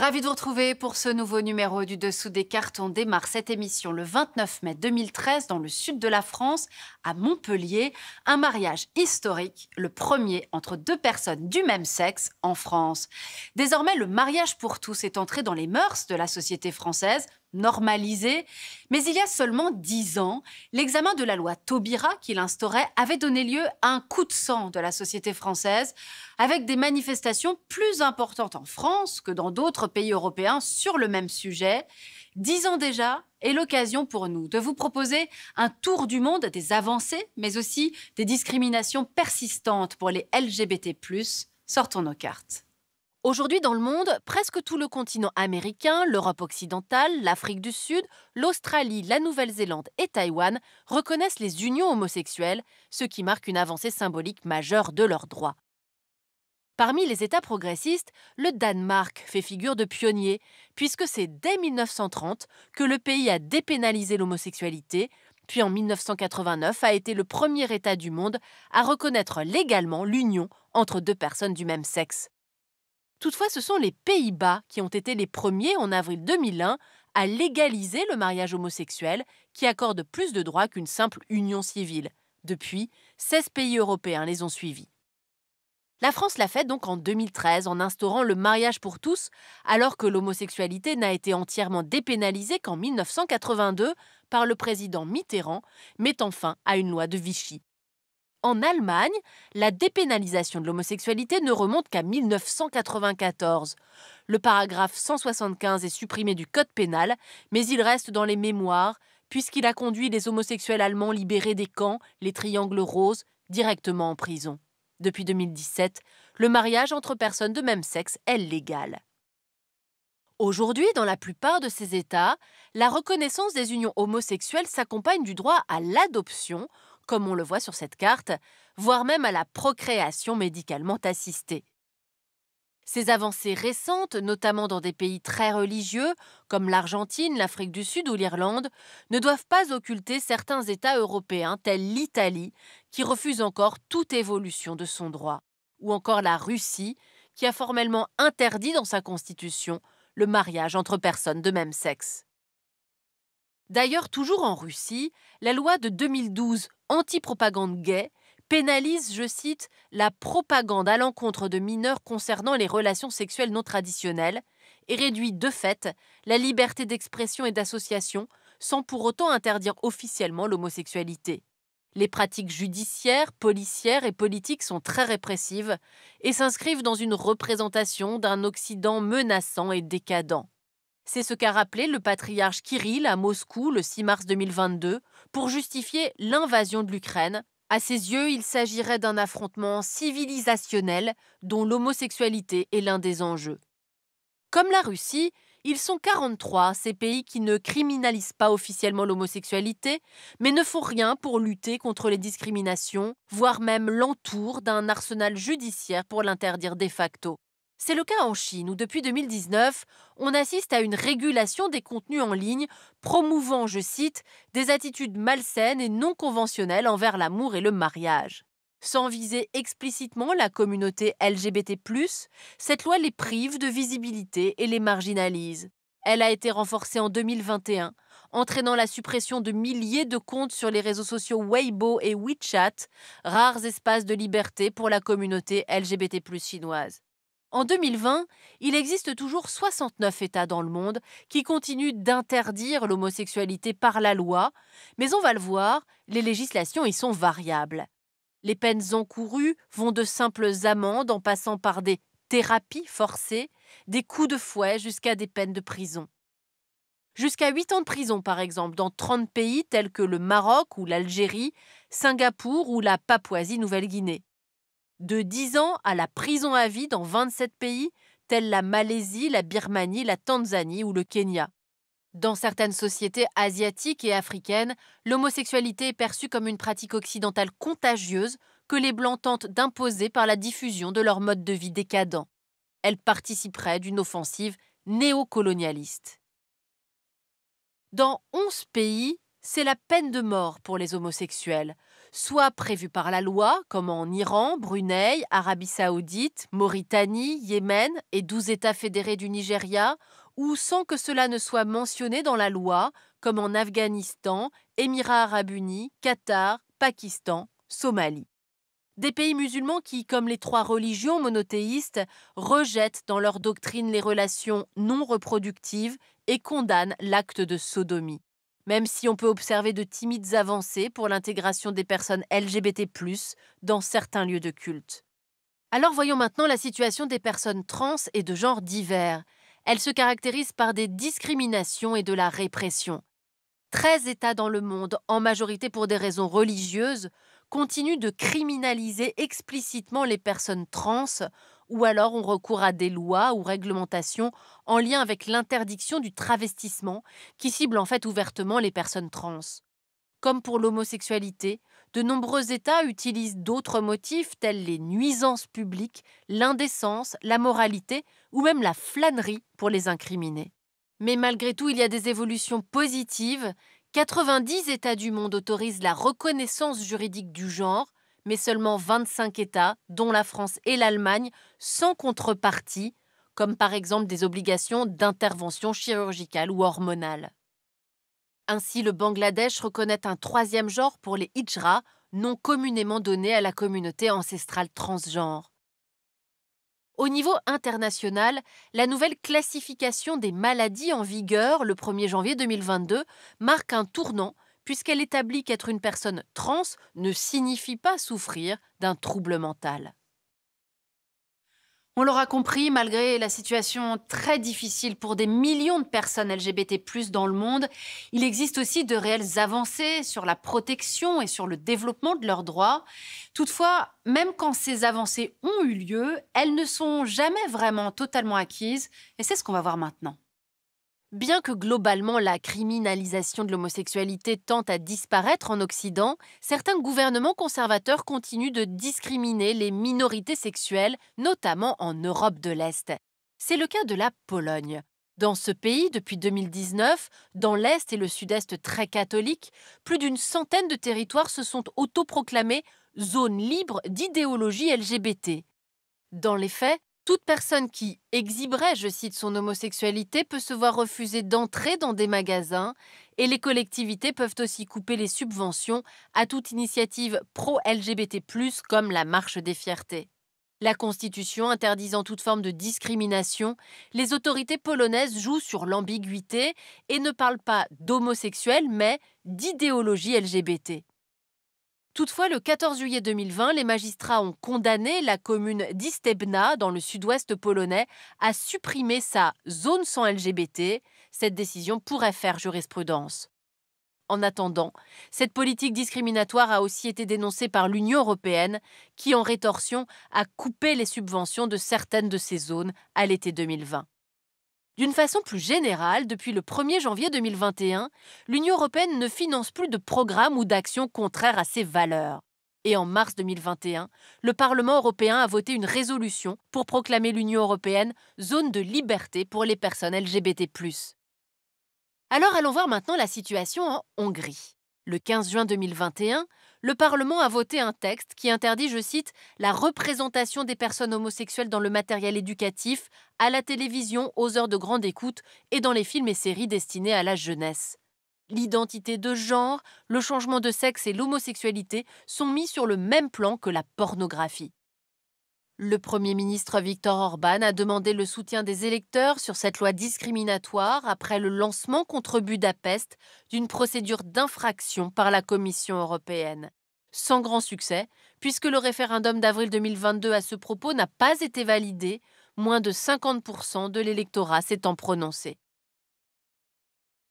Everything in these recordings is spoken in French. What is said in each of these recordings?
Ravi de vous retrouver pour ce nouveau numéro du Dessous des cartes. On démarre cette émission le 29 mai 2013 dans le sud de la France, à Montpellier. Un mariage historique, le premier entre deux personnes du même sexe en France. Désormais, le mariage pour tous est entré dans les mœurs de la société française, normalisé. Mais il y a seulement 10 ans, l'examen de la loi Taubira qui l'instaurait avait donné lieu à un coup de sang de la société française, avec des manifestations plus importantes en France que dans d'autres pays européens sur le même sujet. 10 ans déjà est l'occasion pour nous de vous proposer un tour du monde des avancées, mais aussi des discriminations persistantes pour les LGBT+. Sortons nos cartes. Aujourd'hui dans le monde, presque tout le continent américain, l'Europe occidentale, l'Afrique du Sud, l'Australie, la Nouvelle-Zélande et Taïwan reconnaissent les unions homosexuelles, ce qui marque une avancée symbolique majeure de leurs droits. Parmi les États progressistes, le Danemark fait figure de pionnier, puisque c'est dès 1930 que le pays a dépénalisé l'homosexualité, puis en 1989 a été le premier État du monde à reconnaître légalement l'union entre deux personnes du même sexe. Toutefois, ce sont les Pays-Bas qui ont été les premiers en avril 2001 à légaliser le mariage homosexuel, qui accorde plus de droits qu'une simple union civile. Depuis, 16 pays européens les ont suivis. La France l'a fait donc en 2013 en instaurant le mariage pour tous, alors que l'homosexualité n'a été entièrement dépénalisée qu'en 1982 par le président Mitterrand, mettant fin à une loi de Vichy. En Allemagne, la dépénalisation de l'homosexualité ne remonte qu'à 1994. Le paragraphe 175 est supprimé du code pénal, mais il reste dans les mémoires, puisqu'il a conduit les homosexuels allemands libérés des camps, les triangles roses, directement en prison. Depuis 2017, le mariage entre personnes de même sexe est légal. Aujourd'hui, dans la plupart de ces États, la reconnaissance des unions homosexuelles s'accompagne du droit à l'adoption, comme on le voit sur cette carte, voire même à la procréation médicalement assistée. Ces avancées récentes, notamment dans des pays très religieux, comme l'Argentine, l'Afrique du Sud ou l'Irlande, ne doivent pas occulter certains États européens, tels l'Italie, qui refuse encore toute évolution de son droit, ou encore la Russie, qui a formellement interdit dans sa constitution le mariage entre personnes de même sexe. D'ailleurs, toujours en Russie, la loi de 2012 anti-propagande gay pénalise, je cite, la propagande à l'encontre de mineurs concernant les relations sexuelles non traditionnelles et réduit de fait la liberté d'expression et d'association sans pour autant interdire officiellement l'homosexualité. Les pratiques judiciaires, policières et politiques sont très répressives et s'inscrivent dans une représentation d'un Occident menaçant et décadent. C'est ce qu'a rappelé le patriarche Kirill à Moscou le 6 mars 2022 pour justifier l'invasion de l'Ukraine. À ses yeux, il s'agirait d'un affrontement civilisationnel dont l'homosexualité est l'un des enjeux. Comme la Russie, ils sont 43, ces pays qui ne criminalisent pas officiellement l'homosexualité, mais ne font rien pour lutter contre les discriminations, voire même l'entourent d'un arsenal judiciaire pour l'interdire de facto. C'est le cas en Chine où depuis 2019, on assiste à une régulation des contenus en ligne promouvant, je cite, des attitudes malsaines et non conventionnelles envers l'amour et le mariage. Sans viser explicitement la communauté LGBT+, cette loi les prive de visibilité et les marginalise. Elle a été renforcée en 2021, entraînant la suppression de milliers de comptes sur les réseaux sociaux Weibo et WeChat, rares espaces de liberté pour la communauté LGBT+ chinoise. En 2020, il existe toujours 69 États dans le monde qui continuent d'interdire l'homosexualité par la loi, mais on va le voir, les législations y sont variables. Les peines encourues vont de simples amendes en passant par des thérapies forcées, des coups de fouet jusqu'à des peines de prison. Jusqu'à 8 ans de prison, par exemple, dans 30 pays tels que le Maroc ou l'Algérie, Singapour ou la Papouasie-Nouvelle-Guinée. De 10 ans à la prison à vie dans 27 pays, tels la Malaisie, la Birmanie, la Tanzanie ou le Kenya. Dans certaines sociétés asiatiques et africaines, l'homosexualité est perçue comme une pratique occidentale contagieuse que les Blancs tentent d'imposer par la diffusion de leur mode de vie décadent. Elle participerait d'une offensive néocolonialiste. Dans 11 pays, c'est la peine de mort pour les homosexuels, soit prévues par la loi, comme en Iran, Brunei, Arabie Saoudite, Mauritanie, Yémen et 12 États fédérés du Nigeria, ou sans que cela ne soit mentionné dans la loi, comme en Afghanistan, Émirats arabes unis, Qatar, Pakistan, Somalie. Des pays musulmans qui, comme les trois religions monothéistes, rejettent dans leur doctrine les relations non reproductives et condamnent l'acte de sodomie. Même si on peut observer de timides avancées pour l'intégration des personnes LGBT+, dans certains lieux de culte. Alors voyons maintenant la situation des personnes trans et de genres divers. Elles se caractérisent par des discriminations et de la répression. 13 États dans le monde, en majorité pour des raisons religieuses, continuent de criminaliser explicitement les personnes trans ou alors ont recours à des lois ou réglementations en lien avec l'interdiction du travestissement qui cible en fait ouvertement les personnes trans. Comme pour l'homosexualité, de nombreux États utilisent d'autres motifs tels les nuisances publiques, l'indécence, la moralité ou même la flânerie pour les incriminer. Mais malgré tout, il y a des évolutions positives. 90 États du monde autorisent la reconnaissance juridique du genre, mais seulement 25 États, dont la France et l'Allemagne, sans contrepartie, comme par exemple des obligations d'intervention chirurgicale ou hormonale. Ainsi, le Bangladesh reconnaît un troisième genre pour les hijras, nom communément donné à la communauté ancestrale transgenre. Au niveau international, la nouvelle classification des maladies en vigueur le 1er janvier 2022 marque un tournant puisqu'elle établit qu'être une personne trans ne signifie pas souffrir d'un trouble mental. On l'aura compris, malgré la situation très difficile pour des millions de personnes LGBT+ dans le monde, il existe aussi de réelles avancées sur la protection et sur le développement de leurs droits. Toutefois, même quand ces avancées ont eu lieu, elles ne sont jamais vraiment totalement acquises, et c'est ce qu'on va voir maintenant. Bien que globalement la criminalisation de l'homosexualité tente à disparaître en Occident, certains gouvernements conservateurs continuent de discriminer les minorités sexuelles, notamment en Europe de l'Est. C'est le cas de la Pologne. Dans ce pays, depuis 2019, dans l'Est et le Sud-Est très catholiques, plus d'une centaine de territoires se sont autoproclamés zones libres d'idéologie LGBT. Dans les faits, toute personne qui exhiberait, je cite, son homosexualité peut se voir refuser d'entrer dans des magasins et les collectivités peuvent aussi couper les subventions à toute initiative pro-LGBT+, comme la Marche des Fiertés. La Constitution interdisant toute forme de discrimination, les autorités polonaises jouent sur l'ambiguïté et ne parlent pas d'homosexuels mais d'idéologie LGBT. Toutefois, le 14 juillet 2020, les magistrats ont condamné la commune d'Istebna, dans le sud-ouest polonais, à supprimer sa zone sans LGBT. Cette décision pourrait faire jurisprudence. En attendant, cette politique discriminatoire a aussi été dénoncée par l'Union européenne, qui, en rétorsion, a coupé les subventions de certaines de ces zones à l'été 2020. D'une façon plus générale, depuis le 1er janvier 2021, l'Union européenne ne finance plus de programmes ou d'actions contraires à ses valeurs. Et en mars 2021, le Parlement européen a voté une résolution pour proclamer l'Union européenne zone de liberté pour les personnes LGBT+. Alors allons voir maintenant la situation en Hongrie. Le 15 juin 2021, le Parlement a voté un texte qui interdit, je cite, « la représentation des personnes homosexuelles dans le matériel éducatif, à la télévision, aux heures de grande écoute et dans les films et séries destinés à la jeunesse ». L'identité de genre, le changement de sexe et l'homosexualité sont mis sur le même plan que la pornographie. Le Premier ministre Viktor Orban a demandé le soutien des électeurs sur cette loi discriminatoire après le lancement contre Budapest d'une procédure d'infraction par la Commission européenne. Sans grand succès, puisque le référendum d'avril 2022 à ce propos n'a pas été validé, moins de 50% de l'électorat s'étant prononcé.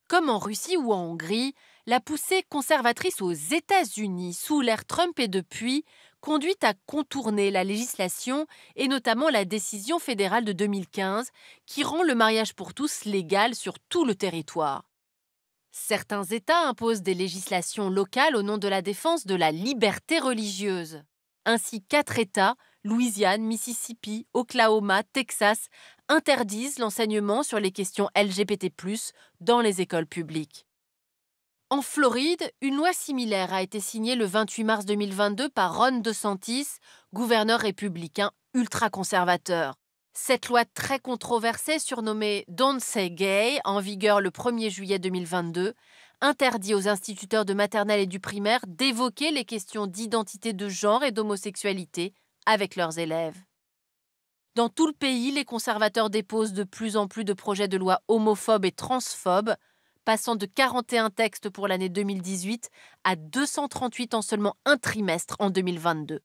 Comme en Russie ou en Hongrie, la poussée conservatrice aux États-Unis sous l'ère Trump et depuis conduit à contourner la législation et notamment la décision fédérale de 2015 qui rend le mariage pour tous légal sur tout le territoire. Certains États imposent des législations locales au nom de la défense de la liberté religieuse. Ainsi, 4 États, Louisiane, Mississippi, Oklahoma, Texas, interdisent l'enseignement sur les questions LGBT+, dans les écoles publiques. En Floride, une loi similaire a été signée le 28 mars 2022 par Ron DeSantis, gouverneur républicain ultra-conservateur. Cette loi très controversée, surnommée Don't Say Gay, en vigueur le 1er juillet 2022, interdit aux instituteurs de maternelle et du primaire d'évoquer les questions d'identité de genre et d'homosexualité avec leurs élèves. Dans tout le pays, les conservateurs déposent de plus en plus de projets de loi homophobes et transphobes, passant de 41 textes pour l'année 2018 à 238 en seulement un trimestre en 2022.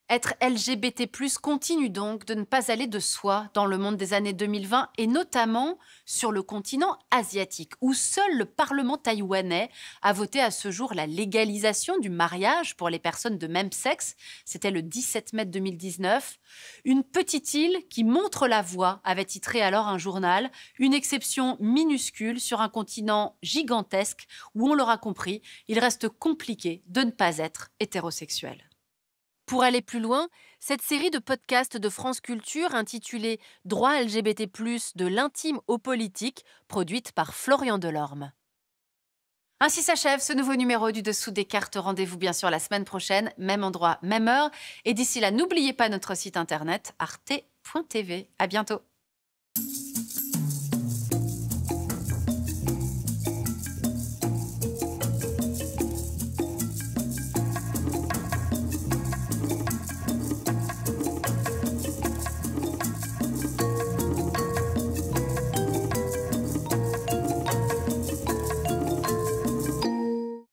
Être LGBT+, continue donc de ne pas aller de soi dans le monde des années 2020 et notamment sur le continent asiatique, où seul le Parlement taïwanais a voté à ce jour la légalisation du mariage pour les personnes de même sexe. C'était le 17 mai 2019. Une petite île qui montre la voie, avait titré alors un journal, une exception minuscule sur un continent gigantesque où, on l'aura compris, il reste compliqué de ne pas être hétérosexuel. Pour aller plus loin, cette série de podcasts de France Culture intitulée « Droit LGBT+, de l'intime au politique » produite par Florian Delorme. Ainsi s'achève ce nouveau numéro du Dessous des cartes. Rendez-vous bien sûr la semaine prochaine, même endroit, même heure. Et d'ici là, n'oubliez pas notre site internet arte.tv. À bientôt.